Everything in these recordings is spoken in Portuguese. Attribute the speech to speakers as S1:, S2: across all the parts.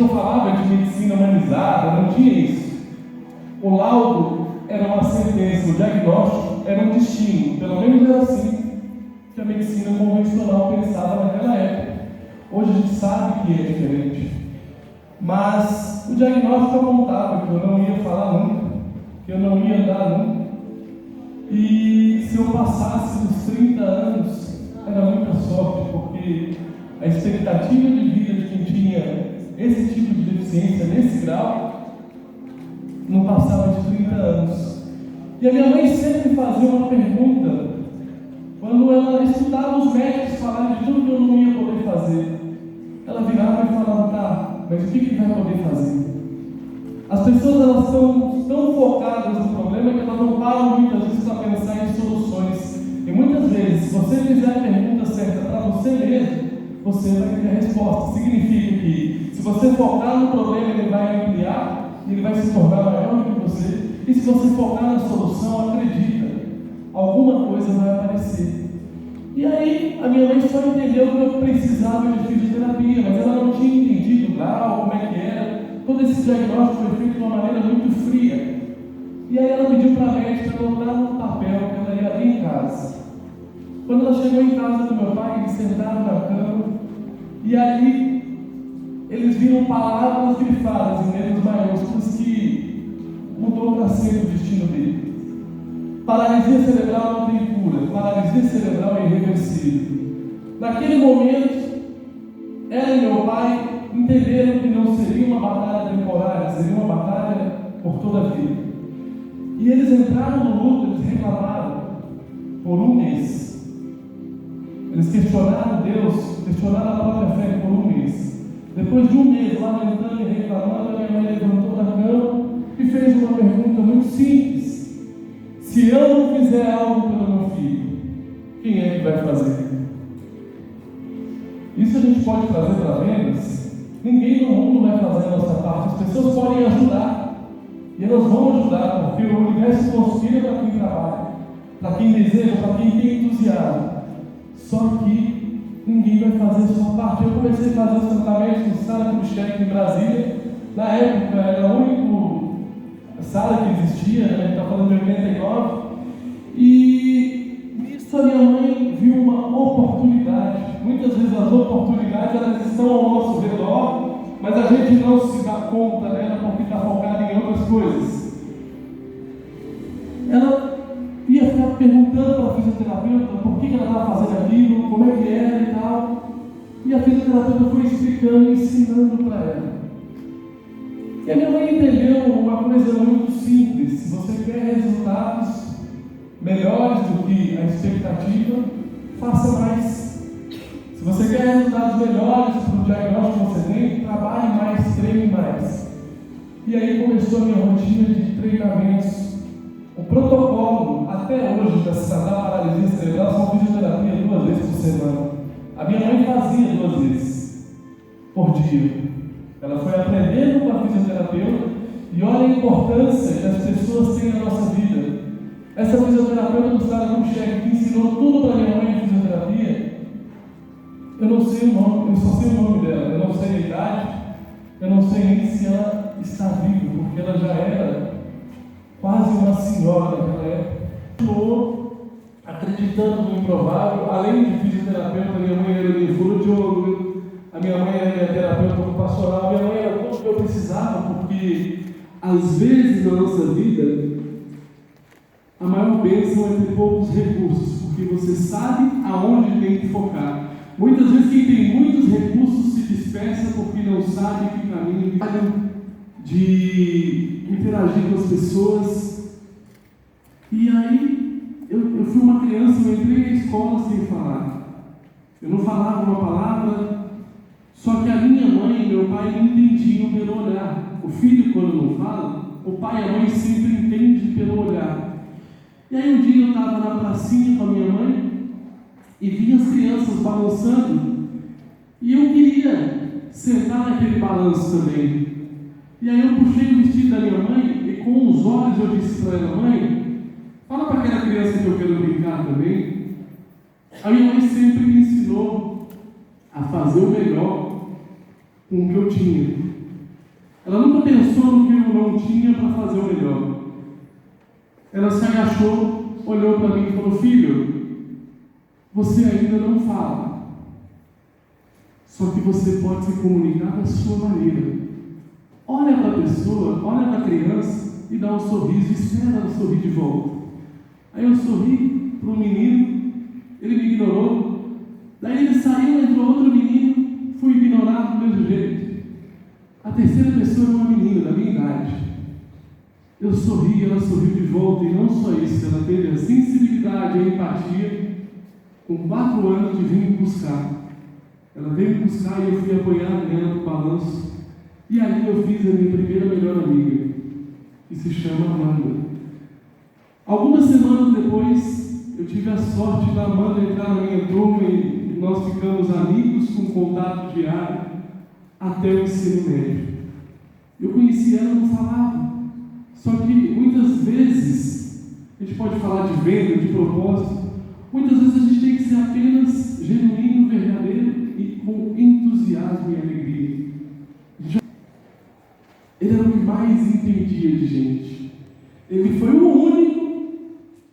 S1: não falava de medicina humanizada, não tinha isso. O laudo era uma sentença, o diagnóstico era um destino, pelo menos era assim que a medicina convencional pensava naquela época. Hoje a gente sabe que é diferente, mas o diagnóstico apontava que eu não ia falar nunca, que eu não ia andar nunca, e se eu passasse dos 30 anos, era muita sorte, porque a expectativa de vida de quem tinha esse tipo de deficiência nesse grau não passava de 30 anos. E a minha mãe sempre fazia uma pergunta, quando ela estudava os médicos falarem de tudo que eu não ia poder fazer. Ela virava e falava: tá, mas o que vai poder fazer? As pessoas elas estão tão focadas no problema que elas não param muitas vezes para pensar em soluções. E muitas vezes, se você fizer a pergunta certa para você mesmo, você vai ter a resposta. Significa que, se você focar no problema, ele vai ampliar, ele vai se tornar maior do que você. E se você focar na solução, acredita, alguma coisa vai aparecer. E aí, a minha mãe só entendeu que eu precisava de fisioterapia, mas ela não tinha entendido o grau, como é que era. Todo esse diagnóstico foi feito de uma maneira muito fria. E aí ela pediu para a médica anotar no papel que ela ia abrir em casa. Quando ela chegou em casa com meu pai, eles sentaram na cama, e ali eles viram palavras grifadas em letras maiúsculas que mudou para sempre o destino dele. Paralisia cerebral não tem cura, paralisia cerebral é irreversível. Naquele momento, ela e meu pai entenderam que não seria uma batalha temporária, seria uma batalha por toda a vida. E eles entraram no luto, eles reclamaram por um mês. Eles questionaram Deus, questionaram a própria fé por um mês. Depois de um mês, lamentando e reclamando, a minha mãe levantou da cama e fez uma pergunta muito simples: se eu não fizer algo pelo meu filho, quem é que vai fazer? Isso a gente pode trazer para vendas. Ninguém no mundo vai fazer a nossa parte. As pessoas podem ajudar, e elas vão ajudar, porque o universo conspira para quem trabalha, para quem deseja, para quem tem entusiasmo. Só que ninguém vai fazer a sua parte. Eu comecei a fazer os tratamentos no Sala Kubitschek em Brasília. Na época era a única sala que existia, a gente está falando de 89, e nisso a minha mãe viu uma oportunidade. Muitas vezes as oportunidades elas estão ao nosso redor, mas a gente não se dá conta dela porque está focado em outras coisas. Ela ia ficar perguntando para a fisioterapeuta por que ela estava fazendo aquilo, como é que era e tal, e a fisioterapeuta foi explicando e ensinando para ela. E a minha mãe entendeu uma coisa muito simples: se você quer resultados melhores do que a expectativa, faça mais. Se você quer resultados melhores para o diagnóstico que você tem, trabalhe mais, treine mais. E aí começou a minha rotina de treinamentos. O protocolo, até hoje, da paralisia cerebral, são fisioterapia 2 vezes por semana. A minha mãe fazia 2 vezes por dia. Ela foi aprendendo com a fisioterapeuta, e olha a importância que as pessoas têm na nossa vida. Essa fisioterapeuta do Sala Kubitschek que ensinou tudo para minha mãe em fisioterapia, eu não sei o nome, eu só sei o nome dela, eu não sei a idade, eu não sei nem se ela está viva, porque ela já era quase uma senhora naquela época. Estou acreditando no improvável. Além de fisioterapeuta, minha mãe era nefrodióloga, a minha mãe era minha terapeuta ocupacional, minha mãe era tudo que eu precisava, porque às vezes na nossa vida a maior bênção é ter poucos recursos, porque você sabe aonde tem que focar. Muitas vezes quem tem muitos recursos se dispersa porque não sabe que caminho de interagir com as pessoas. E aí eu fui uma criança, eu entrei na escola sem falar. Eu não falava uma palavra, só que a minha mãe e meu pai não entendiam pelo olhar. O filho, quando não fala, o pai e a mãe sempre entendem pelo olhar. E aí um dia eu estava na pracinha com a minha mãe e vi as crianças balançando, e eu queria sentar naquele balanço também. E aí eu puxei o vestido da minha mãe e com os olhos eu disse para ela: mãe, fala para aquela criança que eu quero brincar também. A minha mãe sempre me ensinou a fazer o melhor com o que eu tinha. Ela nunca pensou no que eu não tinha para fazer o melhor. Ela se agachou, olhou para mim e falou: filho, você ainda não fala, só que você pode se comunicar da sua maneira. Olha para a pessoa, olha para a criança e dá um sorriso, espera ela sorrir de volta. Aí eu sorri para o menino, ele me ignorou. Daí ele saiu, entrou outro menino, fui ignorado do mesmo jeito. A terceira pessoa era uma menina da minha idade. Eu sorri, ela sorriu de volta, e não só isso, ela teve a sensibilidade e a empatia, com 4 anos, de vir me buscar. Ela veio me buscar e eu fui apoiar nela no balanço. E ali eu fiz a minha primeira melhor amiga, que se chama Amanda. Algumas semanas depois, eu tive a sorte da Amanda entrar na minha turma e nós ficamos amigos com contato diário até o ensino médio. Eu conheci ela, não falava. Só que muitas vezes, a gente pode falar de venda, de propósito, muitas vezes a gente tem que ser apenas genuíno, verdadeiro e com entusiasmo e alegria. Ele era o que mais entendia de gente. Ele foi o único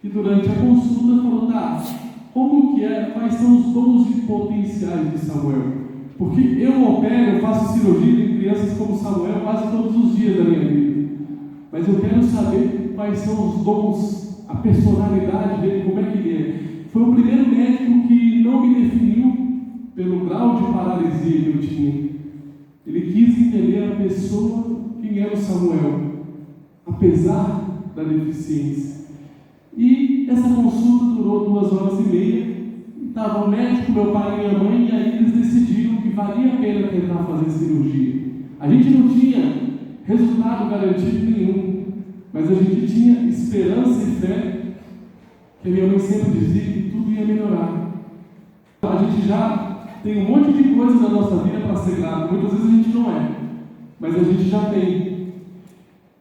S1: que durante a consulta falou: tá, como que é, quais são os dons e potenciais de Samuel? Porque eu opero, eu faço cirurgia em crianças como Samuel quase todos os dias da minha vida. Mas eu quero saber quais são os dons, a personalidade dele, como é que ele é. Foi o primeiro médico que não me definiu pelo grau de paralisia que eu tinha. Ele quis entender a pessoa, quem era o Samuel, apesar da deficiência. E essa consulta durou 2h30. Estava o médico, meu pai e minha mãe, e aí eles decidiram que valia a pena tentar fazer cirurgia. A gente não tinha resultado garantido nenhum, mas a gente tinha esperança e fé, que a minha mãe sempre dizia que tudo ia melhorar. A gente já tem um monte de coisa na nossa vida para ser grato, muitas vezes a gente não é, mas a gente já tem.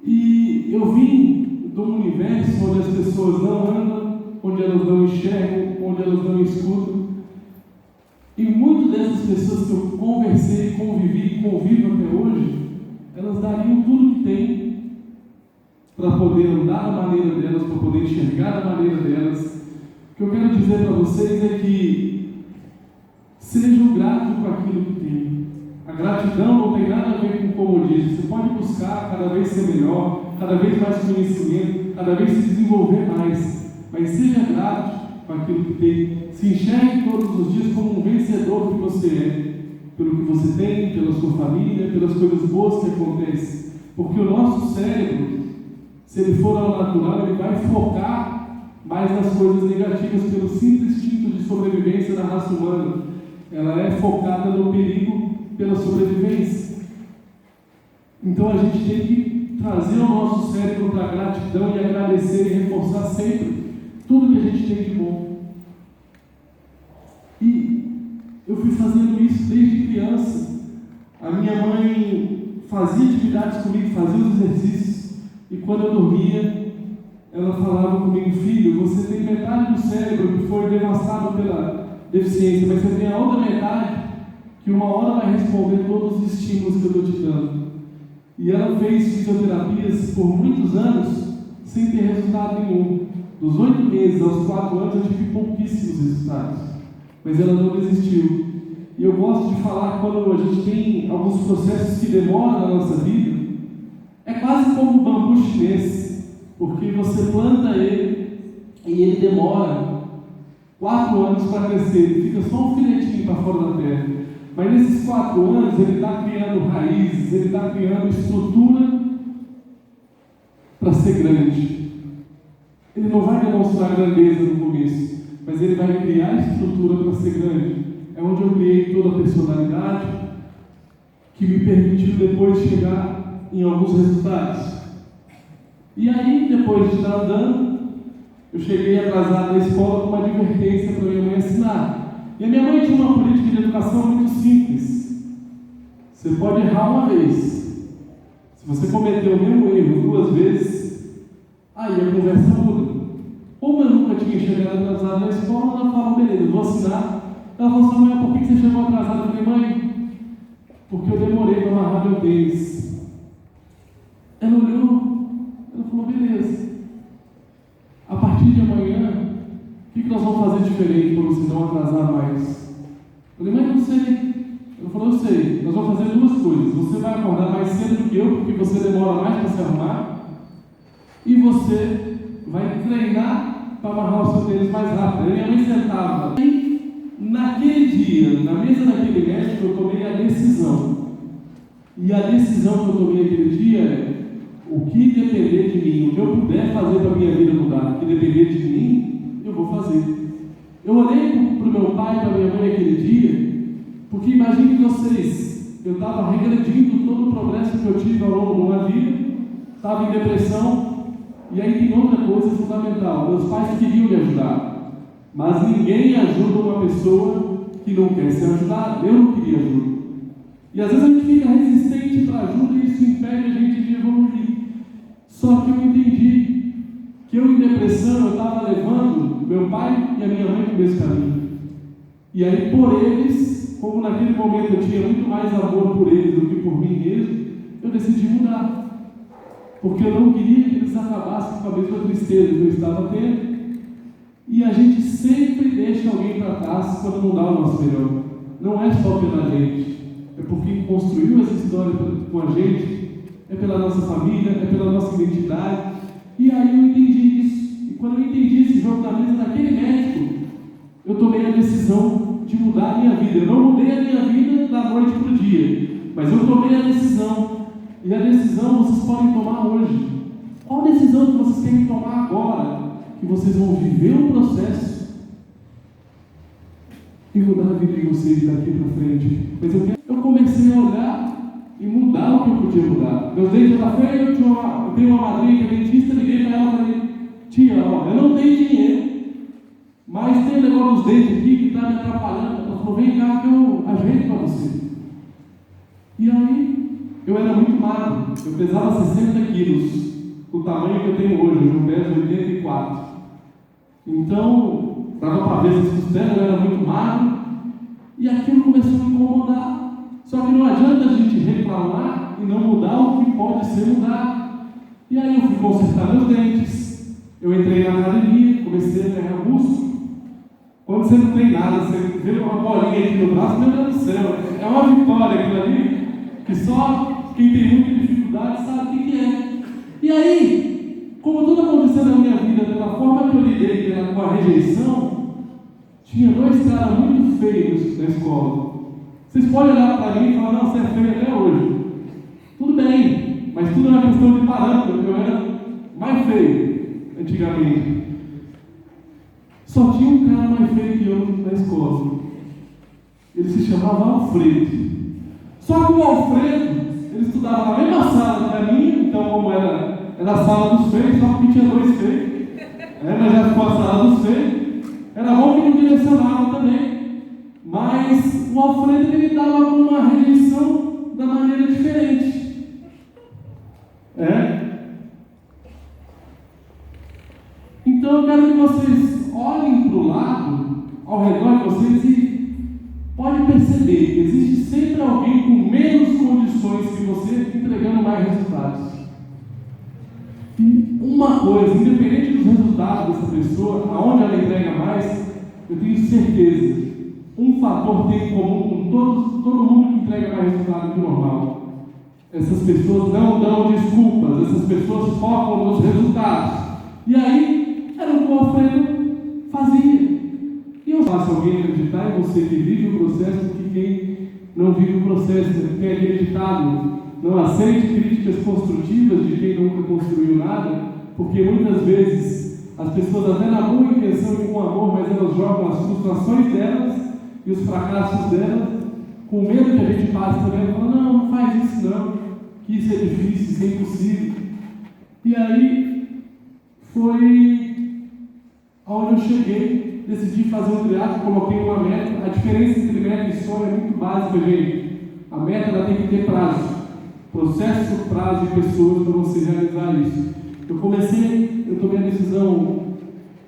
S1: E eu vim de um universo onde as pessoas não andam, onde elas não enxergam, onde elas não escutam. E muitas dessas pessoas que eu conversei, convivi e convivo até hoje, elas dariam tudo que têm para poder andar da maneira delas, para poder enxergar da maneira delas. O que eu quero dizer para vocês é que sejam gratos com aquilo que têm. A gratidão não tem nada a ver com comodismo. Você pode buscar cada vez ser melhor, cada vez mais conhecimento, cada vez se desenvolver mais, mas seja grato com aquilo que tem. Se enxergue todos os dias como um vencedor que você é, pelo que você tem, pela sua família, pelas coisas boas que acontecem. Porque o nosso cérebro, se ele for ao natural, ele vai focar mais nas coisas negativas pelo simples instinto de sobrevivência da raça humana. Ela é focada no perigo pela sobrevivência. Então a gente tem que trazer o nosso cérebro para a gratidão e agradecer e reforçar sempre tudo que a gente tem de bom. E eu fui fazendo isso desde criança. A minha mãe fazia atividades comigo, fazia os exercícios, e quando eu dormia, ela falava comigo: filho, você tem metade do cérebro que foi devastado pela deficiência, mas você tem a outra metade que uma hora vai responder todos os estímulos que eu estou te dando. E ela fez fisioterapias por muitos anos sem ter resultado nenhum. Dos 8 meses aos 4 anos eu tive pouquíssimos resultados, mas ela não desistiu. E eu gosto de falar que quando a gente tem alguns processos que demoram na nossa vida, é quase como um bambu chinês, porque você planta ele e ele demora 4 anos para crescer, ele fica só um filetinho para fora da terra. Mas nesses 4 anos ele está criando raízes, ele está criando estrutura para ser grande. Ele não vai demonstrar grandeza no começo, mas ele vai criar estrutura para ser grande. É onde eu criei toda a personalidade que me permitiu depois chegar em alguns resultados. E aí, depois de estar andando, eu cheguei atrasado na escola com uma advertência para minha mãe assinar. E a minha mãe tinha uma política de educação muito simples. Você pode errar uma vez. Se você cometeu o mesmo erro 2 vezes, aí a conversa muda. Como eu nunca tinha chegado atrasado na escola, ela falou: beleza, eu vou assinar. Ela falou: Samuel, por que você chegou atrasado? Eu falei: mãe, porque eu demorei para amarrar meu tênis.
S2: nós vamos fazer diferente para você não atrasar mais? Eu falei, mas não sei. Ele falou, eu sei, nós vamos fazer duas coisas. Você vai acordar mais cedo do que eu, porque você demora mais para se arrumar, e você vai treinar para amarrar os seus tênis mais rápido. Aí minha mãe sentava. E naquele dia, na mesa daquele médico, eu tomei a decisão. E a decisão que eu tomei aquele dia é: o que depender de mim, o que eu puder fazer para a minha vida mudar, o que depender de mim, eu vou fazer. Eu olhei para o meu pai e para a minha mãe aquele dia, porque imagine vocês, eu estava regredindo todo o progresso que eu tive ao longo de uma vida, estava em depressão, e aí tem outra coisa fundamental: meus pais queriam me ajudar, mas ninguém ajuda uma pessoa que não quer ser ajudada. Eu não queria ajuda. E às vezes a gente fica resistente para ajuda e isso impede a gente de evoluir. Só que eu entendi que eu, em depressão, eu estava levando meu pai e a minha mãe para o mesmo caminho. E aí, por eles, como naquele momento eu tinha muito mais amor por eles do que por mim mesmo, eu decidi mudar. Porque eu não queria que eles acabassem com a mesma tristeza que eu estava tendo. E a gente sempre deixa alguém para trás quando não dá o nosso melhor. Não é só pela gente, é por quem construiu essa história com a gente, é pela nossa família, é pela nossa identidade. E aí eu entendi isso. E quando eu entendi esse jogo na mesa daquele médico, eu tomei a decisão de mudar a minha vida. Eu não mudei a minha vida da noite para o dia, mas eu tomei a decisão. E a decisão vocês podem tomar hoje. Qual decisão que vocês querem tomar agora? Que vocês vão viver o processo e mudar a vida de vocês daqui para frente. Mas eu comecei a olhar e mudar o que eu podia mudar. Meus dentes eram feios, eu tenho uma madrinha que é dentista, liguei para ela e falei: tia, ó, eu não tenho dinheiro, mas tem um negócio dos dentes aqui que está me atrapalhando. Ela falou: vem cá que eu ajeito para você. E aí, eu era muito magro, eu pesava 60 quilos, o tamanho que eu tenho hoje, eu peso 84. Então, dava para ver essas costelas, eu era muito magro, e aquilo começou a me incomodar. Só que não adianta a gente reclamar e não mudar o que pode ser mudado. E aí eu fui consertar meus dentes, eu entrei na academia, comecei a ganhar músculo. Quando você não tem nada, você vê uma bolinha aqui no braço, meu Deus do céu, é uma vitória aquilo ali, que só quem tem muita dificuldade sabe o que é. E aí, como tudo aconteceu na minha vida, pela forma que eu lidei com a rejeição, tinha dois caras muito feios na escola. Vocês podem olhar para mim e falar: não, você é feio até hoje. Tudo bem, mas tudo é uma questão de parâmetro. Eu era mais feio antigamente. Só tinha um cara mais feio que eu na escola. Ele se chamava Alfredo. Só que o Alfredo, ele estudava na mesma sala que a minha, então como era a sala dos feios, só que tinha dois feios. Mas já ficou a sala dos feios. Era bom que não direcionava também. Mas o Alfredo, ele dava uma rejeição da maneira diferente. Então eu quero que vocês olhem para o lado, ao redor de vocês, e pode perceber que existe sempre alguém com menos condições que você entregando mais resultados. E uma coisa, independente dos resultados dessa pessoa, aonde ela entrega mais, eu tenho certeza, um fator tem em comum com todo mundo que entrega mais resultado que o normal. Essas pessoas não dão desculpas, essas pessoas focam nos resultados. E aí, era o que o Alfredo fazia. E eu faço alguém acreditar em você que vive o processo do que quem não vive o processo. Tem aquele ditado: não aceite críticas construtivas de quem nunca construiu nada, porque muitas vezes as pessoas, até na boa intenção e com amor, mas elas jogam as frustrações delas e os fracassos delas, com medo que a gente passe também e fala: não faz isso não, que isso é difícil, isso é impossível. E aí foi aonde eu cheguei, decidi fazer um triatlo, coloquei uma meta. A diferença entre meta e sonho é muito básica, gente. A meta ela tem que ter prazo, processo, prazo e pessoas para você realizar isso. Eu tomei a decisão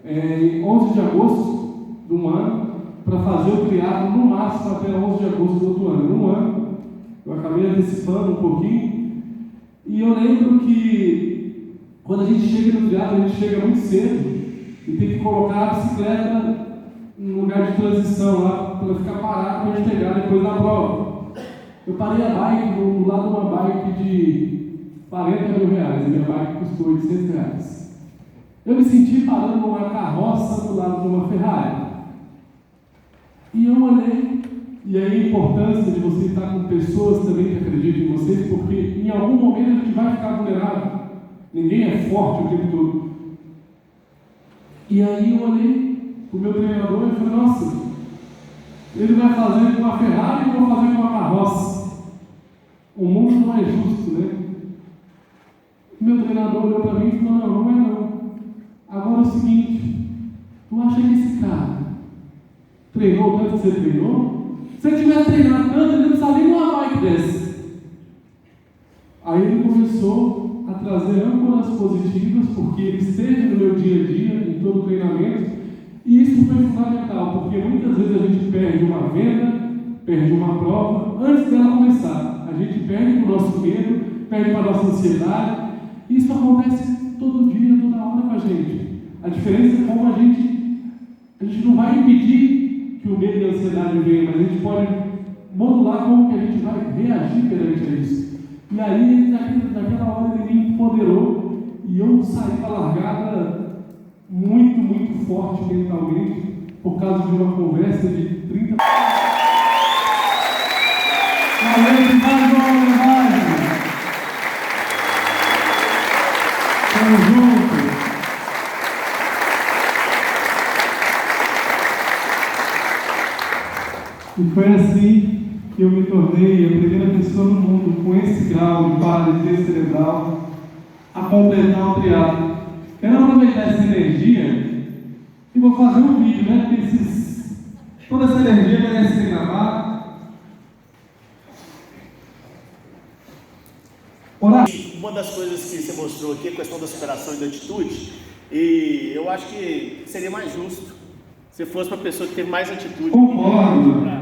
S2: em 11 de agosto de um ano para fazer o triatlo no máximo até 11 de agosto do outro ano. Num ano, eu acabei antecipando um pouquinho, e eu lembro que quando a gente chega no triatlo, a gente chega muito cedo, e tem que colocar a bicicleta no lugar de transição lá, para ficar parado para a gente pegar depois da prova. Eu parei a bike do lado de uma bike de 40 mil reais, a minha bike custou 800 reais. Eu me senti parando numa carroça do lado de uma Ferrari. E eu olhei, e aí a importância de você estar com pessoas também que acreditam em vocês, porque em algum momento a gente vai ficar vulnerável. Ninguém é forte o tempo todo. E aí eu olhei para o meu treinador e falei, nossa, ele vai fazer com uma Ferrari e eu vou fazer com uma carroça. O mundo não é justo, né? Meu treinador olhou para mim e falou, não é não. Agora é o seguinte, tu acha que esse cara treinou tanto que você treinou? Se ele tivesse treinado tanto, ele não precisava nem uma bike dessa. Aí ele começou a trazer âncoras positivas, porque ele esteve no meu dia a dia, em todo o treinamento, e isso foi fundamental, porque muitas vezes a gente perde uma venda, perde uma prova, antes dela começar. A gente perde para o nosso medo, perde para a nossa ansiedade. Isso acontece todo dia, toda hora com a gente. A diferença é como a gente não vai impedir que o medo e a ansiedade venham, mas a gente pode modular como que a gente vai reagir perante a isso. E aí, naquela hora, ele me empoderou e eu saí da largada muito, muito forte mentalmente por causa de uma conversa de 30 Valeu, mais uma homenagem! Tamo junto! E foi assim que eu me tornei a primeira pessoa no mundo com esse grau de paralisia cerebral a completar o triatlo. Quero aproveitar essa energia e vou fazer um vídeo, né? Porque toda essa energia merece ser gravada.
S3: Uma das coisas que você mostrou aqui é a questão da superação e da atitude, e eu acho que seria mais justo se fosse uma pessoa que teve mais atitude.
S2: Concordo.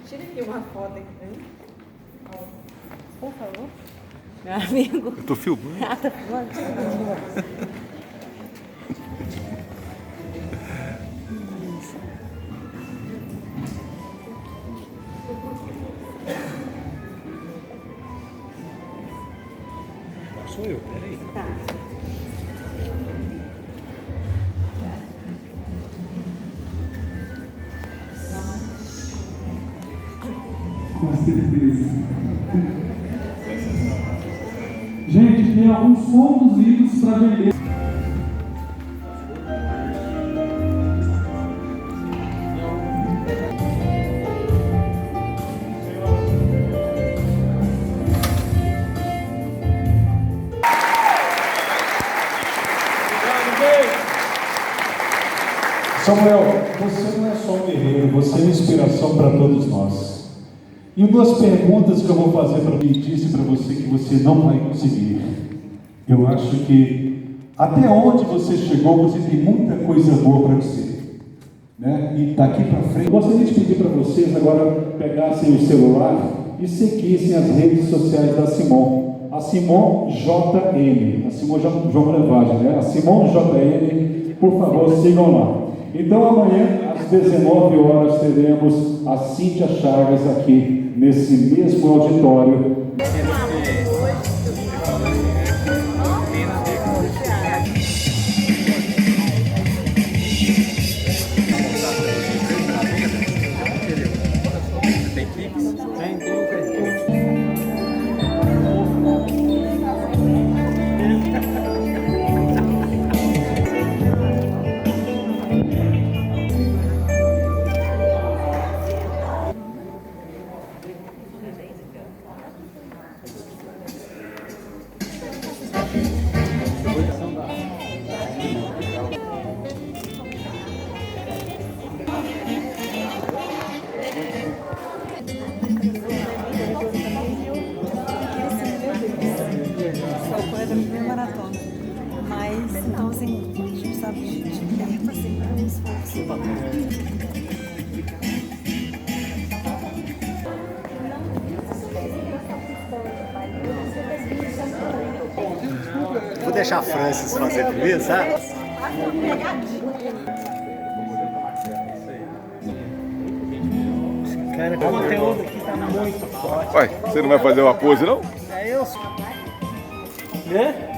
S4: Tira aqui uma foto aqui pra mim. Por favor. Meu amigo.
S5: Eu tô filmando.
S4: Ah, tá filmando?
S5: Sou eu, peraí.
S4: Tá.
S2: Com certeza. Gente, tem alguns conduzidos para vender.
S6: Samuel, você não é só um guerreiro, você é uma inspiração para todos nós. E duas perguntas que eu vou fazer para mim, disse para você que você não vai conseguir. Eu acho que até onde você chegou, você tem muita coisa boa para dizer, né? E daqui para frente, eu gostaria de pedir para vocês agora pegassem o celular e seguissem as redes sociais da Simon. A Simon JN, a Simon João Levagem, né? A Simon JN, por favor, sigam lá. Então amanhã, às 19 horas, teremos a Cíntia Chagas aqui, nesse mesmo auditório.
S4: Não, assim, a gente sabe de perto, assim, para um esforço.
S3: Vou deixar a Francis fazer primeiro, sabe? Cara, o conteúdo aqui tá muito forte.
S5: Ué, você não vai fazer uma pose, não?
S3: É eu. Né?